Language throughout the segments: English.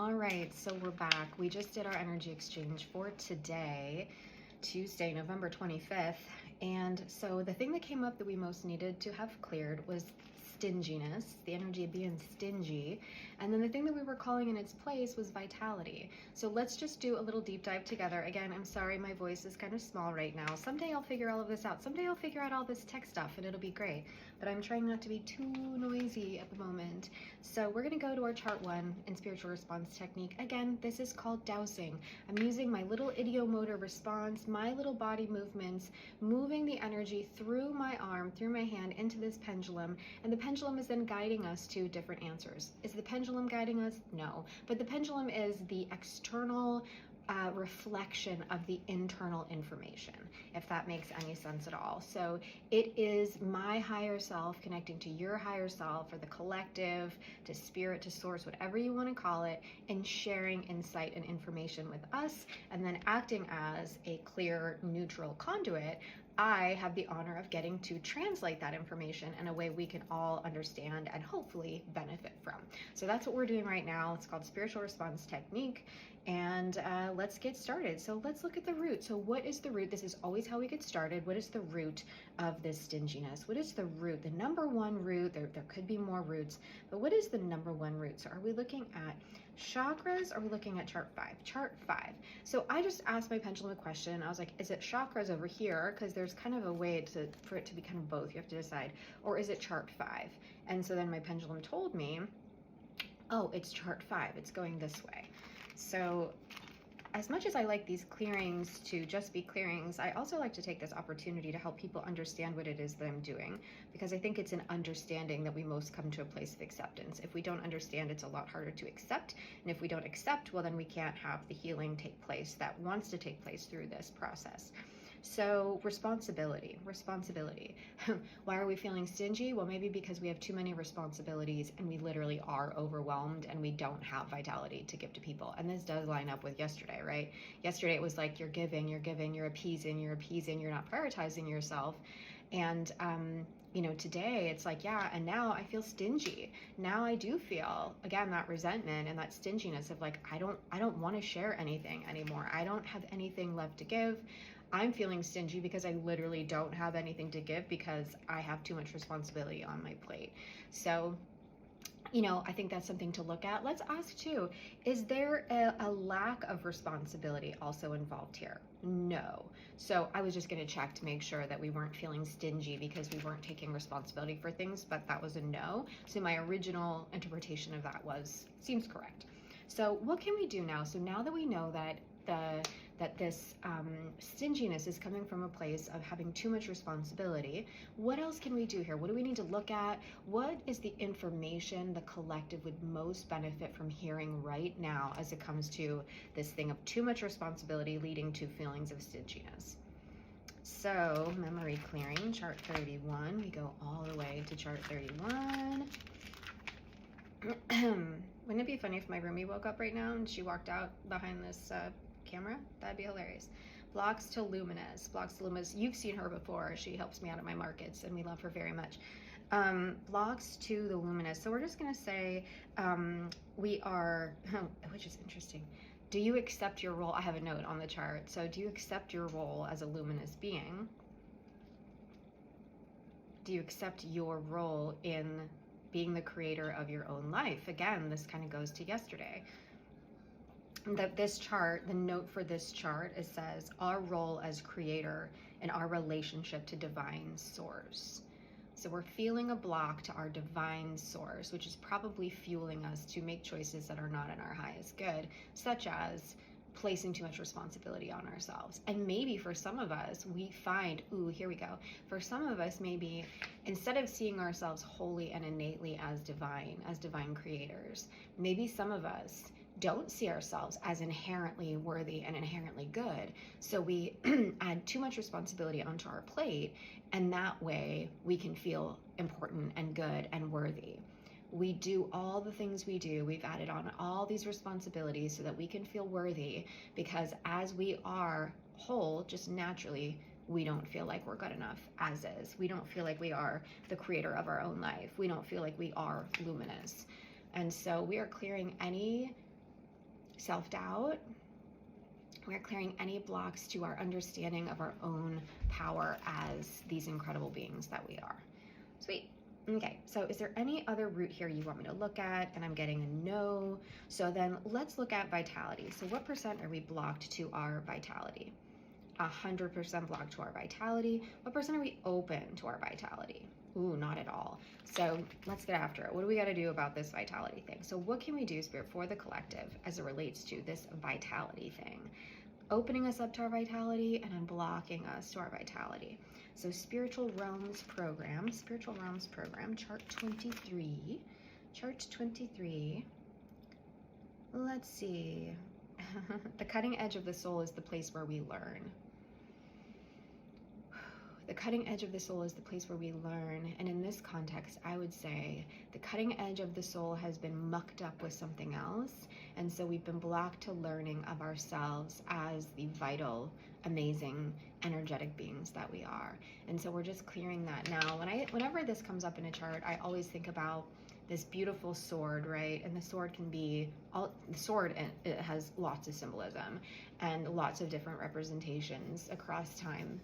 All right, so we're back. We just did our energy exchange for today, Tuesday, November 25th. And so the thing that came up that we most needed to have cleared was stinginess, the energy of being stingy. And then the thing that we were calling in its place was vitality. So let's just do a little deep dive together. Again, I'm sorry my voice is kind of small right now. Someday I'll figure all of this out. Someday I'll figure out all this tech stuff and it'll be great. But I'm trying not to be too noisy at the moment. So we're going to go to our chart 1 in spiritual response technique. Again, this is called dowsing. I'm using my little idiomotor response, my little body movements, moving the energy through my arm, through my hand into this pendulum, and the pendulum is then guiding us to different answers. Is the pendulum guiding us? No. But the pendulum is the external reflection of the internal information, if that makes any sense at all. So it is my higher self connecting to your higher self, or the collective, to spirit, to source, whatever you want to call it, and sharing insight and information with us, and then acting as a clear, neutral conduit. I have the honor of getting to translate that information in a way we can all understand and hopefully benefit from. So that's what we're doing right now. It's called spiritual response technique. And let's get started. So let's look at the root. So what is the root? This is always how we get started. What is the root of this stinginess? What is the root? The number one root, there could be more roots, but what is the number one root? So are we looking at chakras? Or are we looking at chart 5? Chart 5. So I just asked my pendulum a question. I was like, is it chakras over here? Because there's kind of a way for it to be kind of both. You have to decide. Or is it chart 5? And so then my pendulum told me, oh, it's chart 5. It's going this way. So as much as I like these clearings to just be clearings, I also like to take this opportunity to help people understand what it is that I'm doing, because I think it's an understanding that we most come to a place of acceptance. If we don't understand, it's a lot harder to accept. And if we don't accept, well, then we can't have the healing take place that wants to take place through this process. So responsibility. Why are we feeling stingy? Well, maybe because we have too many responsibilities and we literally are overwhelmed and we don't have vitality to give to people. And this does line up with yesterday, right? Yesterday it was like you're giving, you're appeasing, you're not prioritizing yourself. And today it's like, yeah, and now I feel stingy. Now I do feel, again, that resentment and that stinginess of like, I don't want to share anything anymore. I don't have anything left to give. I'm feeling stingy because I literally don't have anything to give because I have too much responsibility on my plate. So, I think that's something to look at. Let's ask too, is there a lack of responsibility also involved here? No. So I was just going to check to make sure that we weren't feeling stingy because we weren't taking responsibility for things, but that was a no. So my original interpretation of that seems correct. So what can we do now? So now that we know that this stinginess is coming from a place of having too much responsibility, what else can we do here? What do we need to look at? What is the information the collective would most benefit from hearing right now as it comes to this thing of too much responsibility leading to feelings of stinginess? So memory clearing, chart 31. We go all the way to chart 31. Wouldn't it be funny if my roomie woke up right now and she walked out behind this camera? That'd be hilarious. Blocks to luminous. You've seen her before. She helps me out at my markets and we love her very much. Blocks to the luminous. So we're just going to say we are, which is interesting. Do you accept your role? I have a note on the chart. So do you accept your role as a luminous being? Do you accept your role in being the creator of your own life? Again, this kind of goes to yesterday. That this chart, the note for this chart, it says our role as creator and our relationship to divine source. So we're feeling a block to our divine source, which is probably fueling us to make choices that are not in our highest good, such as placing too much responsibility on ourselves. And maybe for some of us, we find, here we go. For some of us, maybe instead of seeing ourselves wholly and innately as divine creators, maybe some of us don't see ourselves as inherently worthy and inherently good. So we add too much responsibility onto our plate, and that way we can feel important and good and worthy. We do all the things we do. We've added on all these responsibilities so that we can feel worthy, because as we are whole, just naturally, we don't feel like we're good enough as is. We don't feel like we are the creator of our own life. We don't feel like we are luminous. And so we are clearing any self-doubt. We're clearing any blocks to our understanding of our own power as these incredible beings that we are. Sweet. Okay, so is there any other root here you want me to look at? And I'm getting a no. So then let's look at vitality. So what percent are we blocked to our vitality? 100% blocked to our vitality. What percent are we open to our vitality? Ooh, not at all. So let's get after it. What do we got to do about this vitality thing? So what can we do, Spirit, for the collective as it relates to this vitality thing? Opening us up to our vitality and unblocking us to our vitality. So Spiritual Realms Program, chart 23. Chart 23. Let's see. The cutting edge of the soul is the place where we learn. The cutting edge of the soul is the place where we learn. And in this context, I would say the cutting edge of the soul has been mucked up with something else. And so we've been blocked to learning of ourselves as the vital, amazing, energetic beings that we are. And so we're just clearing that now. Whenever this comes up in a chart, I always think about this beautiful sword, right? And the sword can be it has lots of symbolism and lots of different representations across time.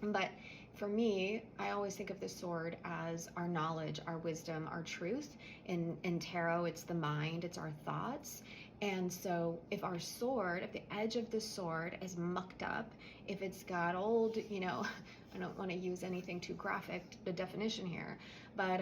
But for me, I always think of the sword as our knowledge, our wisdom, our truth. In tarot, it's the mind, it's our thoughts. And so if the edge of the sword is mucked up, if it's got old, I don't want to use anything too graphic, the definition here, but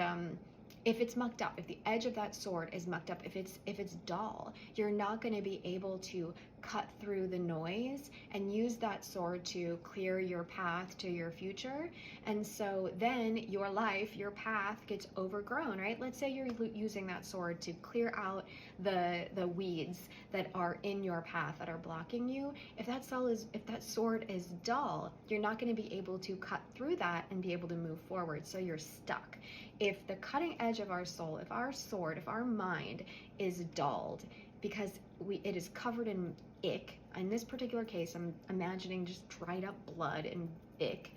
if it's mucked up, if the edge of that sword is mucked up, if it's dull, you're not going to be able to cut through the noise and use that sword to clear your path to your future. And so then your life, your path gets overgrown, right? Let's say you're using that sword to clear out the weeds that are in your path that are blocking you. If that sword is dull, you're not going to be able to cut through that and be able to move forward. So you're stuck. If the cutting edge of our soul, if our sword, if our mind is dulled because it is covered in ick, in this particular case, I'm imagining just dried up blood and ick,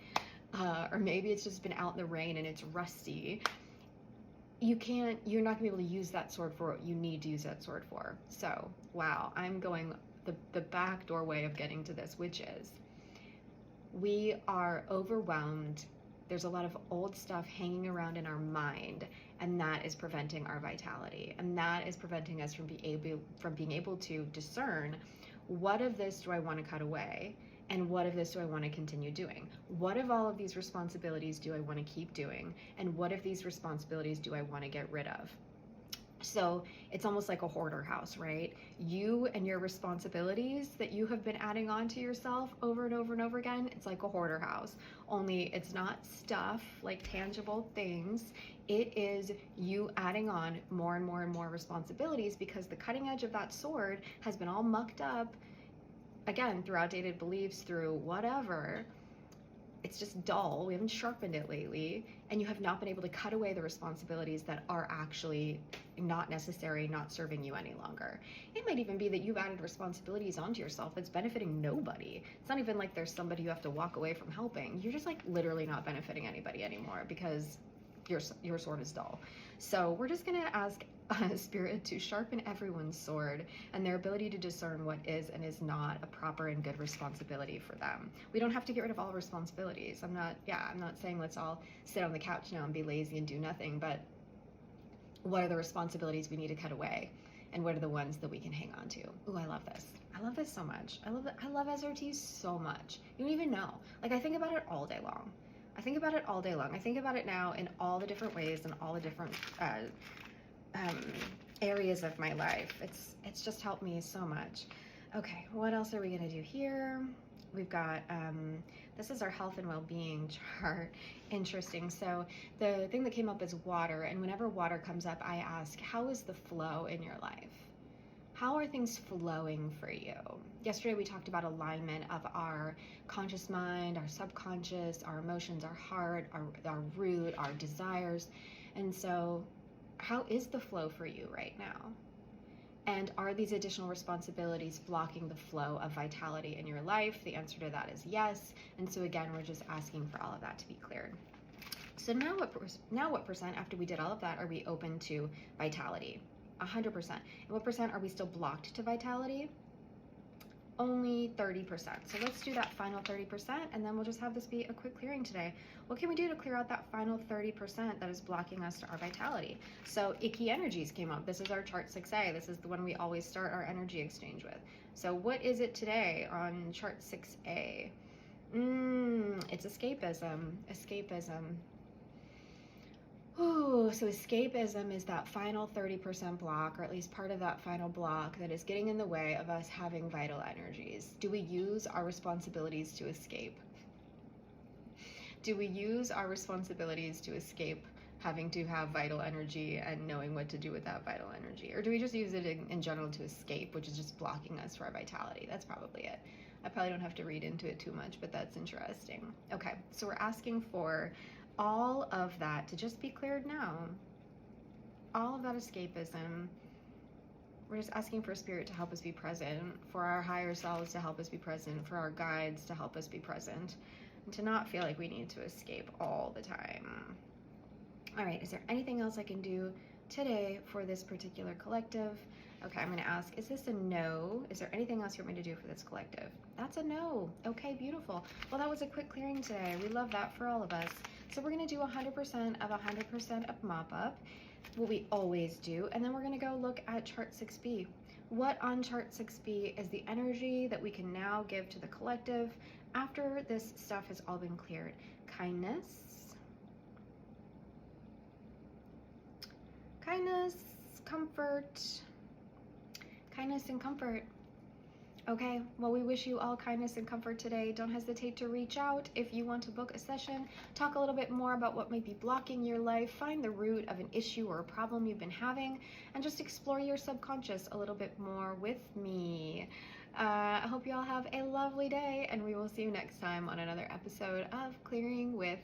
or maybe it's just been out in the rain and it's rusty. You're not gonna be able to use that sword for what you need to use that sword for. So, wow, I'm going the back doorway of getting to this, which is we are overwhelmed. There's a lot of old stuff hanging around in our mind, and that is preventing our vitality, and that is preventing us from being able to discern, what of this do I want to cut away, and what of this do I want to continue doing? What of all of these responsibilities do I want to keep doing, and what of these responsibilities do I want to get rid of? So it's almost like a hoarder house, right? You and your responsibilities that you have been adding on to yourself over and over and over again, it's like a hoarder house. Only it's not stuff, like tangible things. It is you adding on more and more and more responsibilities because the cutting edge of that sword has been all mucked up, again, through outdated beliefs, through whatever. It's just dull. We haven't sharpened it lately, and you have not been able to cut away the responsibilities that are actually not necessary, not serving you any longer. It might even be that you've added responsibilities onto yourself that's benefiting nobody. It's not even like there's somebody you have to walk away from helping. You're just like literally not benefiting anybody anymore because your sword is dull. So we're just gonna ask Spirit to sharpen everyone's sword and their ability to discern what is and is not a proper and good responsibility for them. We don't have to get rid of all responsibilities. I'm not saying let's all sit on the couch now and be lazy and do nothing, but what are the responsibilities we need to cut away, and what are the ones that we can hang on to? Ooh, I love this. I love this so much. I love SRT so much. You don't even know. Like, I think about it all day long. I think about it now in all the different ways and all the different areas of my life. It's just helped me so much. Okay, what else are we gonna do here? We've got, this is our health and well-being chart. Interesting. So the thing that came up is water, and whenever water comes up, I ask, how is the flow in your life? How are things flowing for you? Yesterday we talked about alignment of our conscious mind, our subconscious, our emotions, our heart, our root, our desires. And so how is the flow for you right now? And are these additional responsibilities blocking the flow of vitality in your life? The answer to that is yes. And so again, we're just asking for all of that to be cleared. So now what percent after we did all of that are we open to vitality? 100%. And what percent are we still blocked to vitality? Only 30%. So let's do that final 30%, and then we'll just have this be a quick clearing today. What can we do to clear out that final 30% that is blocking us to our vitality? So icky energies came up. This is our chart 6A. This is the one we always start our energy exchange with. So what is it today on chart 6A? It's escapism. Escapism. Ooh, so escapism is that final 30% block, or at least part of that final block that is getting in the way of us having vital energies. Do we use our responsibilities to escape? Do we use our responsibilities to escape having to have vital energy and knowing what to do with that vital energy? Or do we just use it in general to escape, which is just blocking us for our vitality? That's probably it. I probably don't have to read into it too much, but that's interesting. Okay, so we're asking for all of that to just be cleared now. All of that escapism. We're just asking for Spirit to help us be present, for our higher selves to help us be present, for our guides to help us be present, and to not feel like we need to escape all the time. All right, is there anything else I can do today for this particular collective? Okay, I'm going to ask, is this a no? Is there anything else you want me to do for this collective? That's a no. Okay, beautiful. Well, that was a quick clearing today. We love that for all of us. So we're going to do 100% of 100% of mop up, what we always do, and then we're going to go look at chart 6B. What on chart 6B is the energy that we can now give to the collective after this stuff has all been cleared? Kindness, comfort, kindness and comfort. Okay, well, we wish you all kindness and comfort today. Don't hesitate to reach out if you want to book a session, talk a little bit more about what might be blocking your life, find the root of an issue or a problem you've been having, and just explore your subconscious a little bit more with me. I hope you all have a lovely day, and we will see you next time on another episode of Clearing with